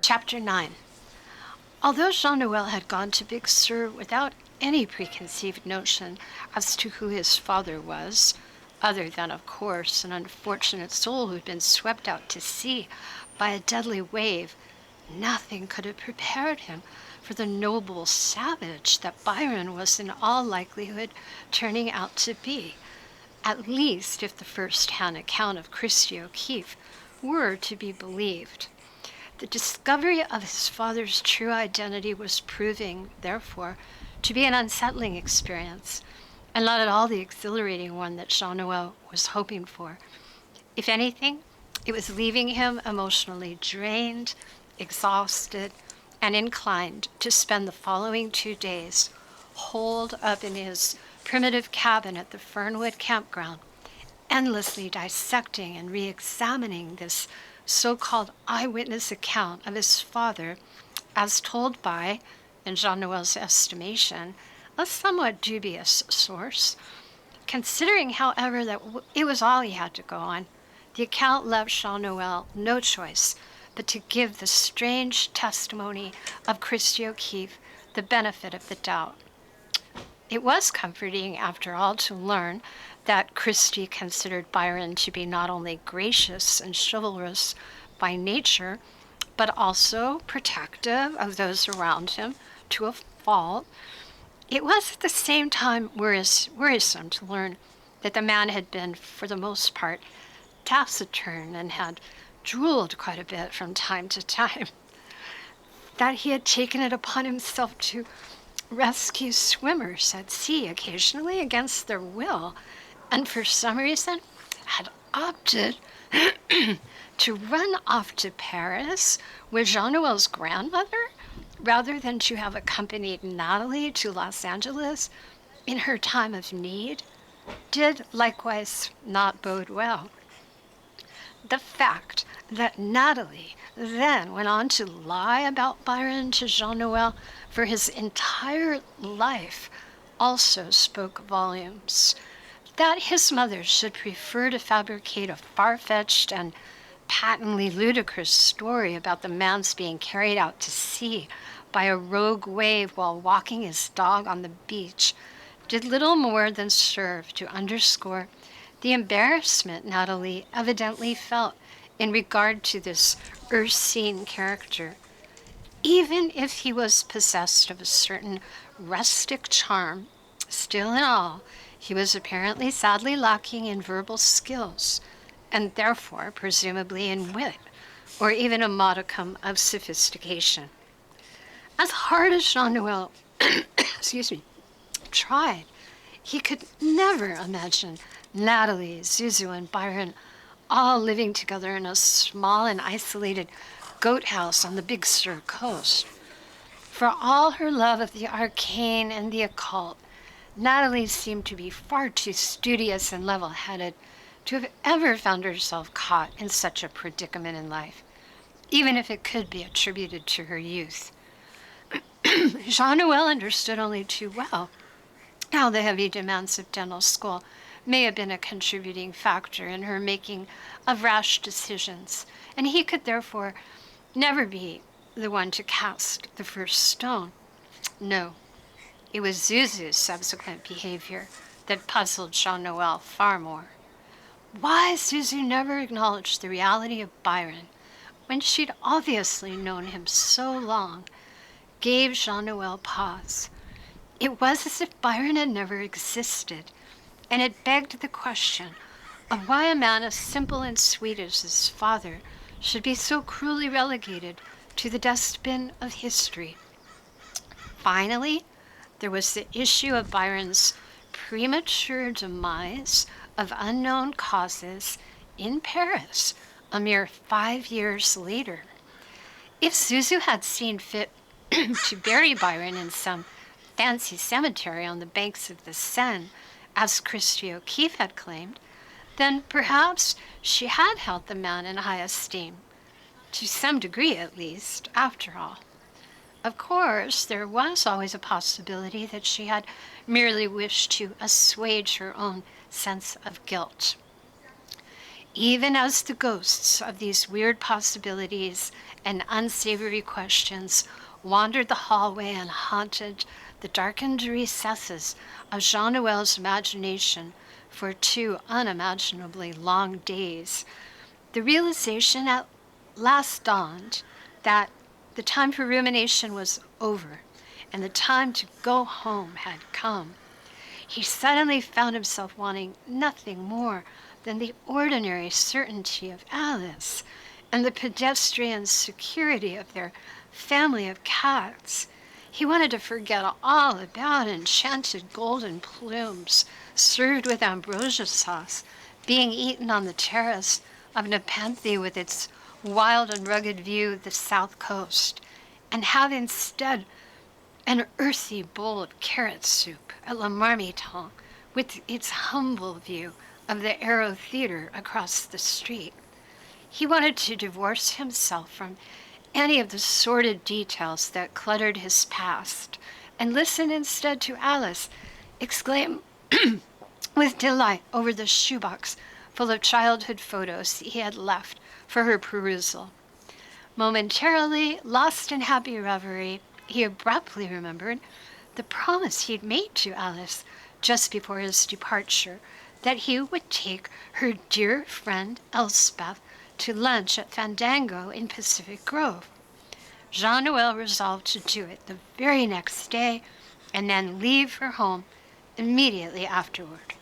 Chapter 9. Although Jean Noel had gone to Big Sur without any preconceived notion as to who his father was, other than, of course, an unfortunate soul who had been swept out to sea by a deadly wave, nothing could have prepared him for the noble savage that Byron was in all likelihood turning out to be, at least if the first-hand account of Christie O'Keefe were to be believed. The discovery of his father's true identity was proving, therefore, to be an unsettling experience, and not at all the exhilarating one that Jean Noel was hoping for. If anything, it was leaving him emotionally drained, exhausted, and inclined to spend the following 2 days holed up in his primitive cabin at the Fernwood campground, endlessly dissecting and re-examining this so-called eyewitness account of his father as told by, in Jean Noel's estimation, a somewhat dubious source. Considering, however, that it was all he had to go on, the account left Jean Noel no choice but to give the strange testimony of Christie O'Keefe the benefit of the doubt. It was comforting, after all, to learn that Christie considered Byron to be not only gracious and chivalrous by nature, but also protective of those around him to a fault. It was at the same time worrisome to learn that the man had been, for the most part, taciturn and had drooled quite a bit from time to time, that he had taken it upon himself to rescue swimmers at sea occasionally against their will, and for some reason had opted to run off to Paris with Jean Noel's grandmother rather than to have accompanied Natalie to Los Angeles in her time of need, did likewise not bode well. The fact that Natalie then went on to lie about Byron to Jean Noel for his entire life also spoke volumes. That his mother should prefer to fabricate a far-fetched and patently ludicrous story about the man's being carried out to sea by a rogue wave while walking his dog on the beach did little more than serve to underscore the embarrassment Natalie evidently felt in regard to this ursine character. Even if he was possessed of a certain rustic charm, still in all, he was apparently sadly lacking in verbal skills, and therefore presumably in wit, or even a modicum of sophistication. As hard as Jean Noel tried, he could never imagine Natalie, Zuzu, and Byron all living together in a small and isolated goat house on the Big Sur coast. For all her love of the arcane and the occult, Natalie seemed to be far too studious and level-headed to have ever found herself caught in such a predicament in life, even if it could be attributed to her youth. Jean Noel understood only too well how the heavy demands of dental school may have been a contributing factor in her making of rash decisions, and he could therefore never be the one to cast the first stone. No, it was Zuzu's subsequent behavior that puzzled Jean Noel far more. Why Zuzu never acknowledged the reality of Byron when she'd obviously known him so long gave Jean Noel pause. It was as if Byron had never existed, and it begged the question of why a man as simple and sweet as his father should be so cruelly relegated to the dustbin of history. Finally, there was the issue of Byron's premature demise of unknown causes in Paris a mere 5 years later. If Zuzu had seen fit to bury Byron in some fancy cemetery on the banks of the Seine, as Christie O'Keefe had claimed, then perhaps she had held the man in high esteem, to some degree at least, after all. Of course, there was always a possibility that she had merely wished to assuage her own sense of guilt. Even as the ghosts of these weird possibilities and unsavory questions wandered the hallway and haunted the darkened recesses of Jean Noel's imagination for 2 unimaginably long days, the realization at last dawned that the time for rumination was over and the time to go home had come. He suddenly found himself wanting nothing more than the ordinary certainty of Alice and the pedestrian security of their family of cats. He wanted to forget all about enchanted golden plumes served with ambrosia sauce being eaten on the terrace of Nepenthe with its wild and rugged view of the south coast, and have instead an earthy bowl of carrot soup at Le Marmiton with its humble view of the Aero Theater across the street. He wanted to divorce himself from any of the sordid details that cluttered his past and listen instead to Alice exclaim with delight over the shoebox full of childhood photos he had left for her perusal. Momentarily lost in happy reverie, he abruptly remembered the promise he'd made to Alice just before his departure, that he would take her dear friend Elspeth to lunch at Fandango in Pacific Grove. Jean Noel resolved to do it the very next day and then leave for home immediately afterward.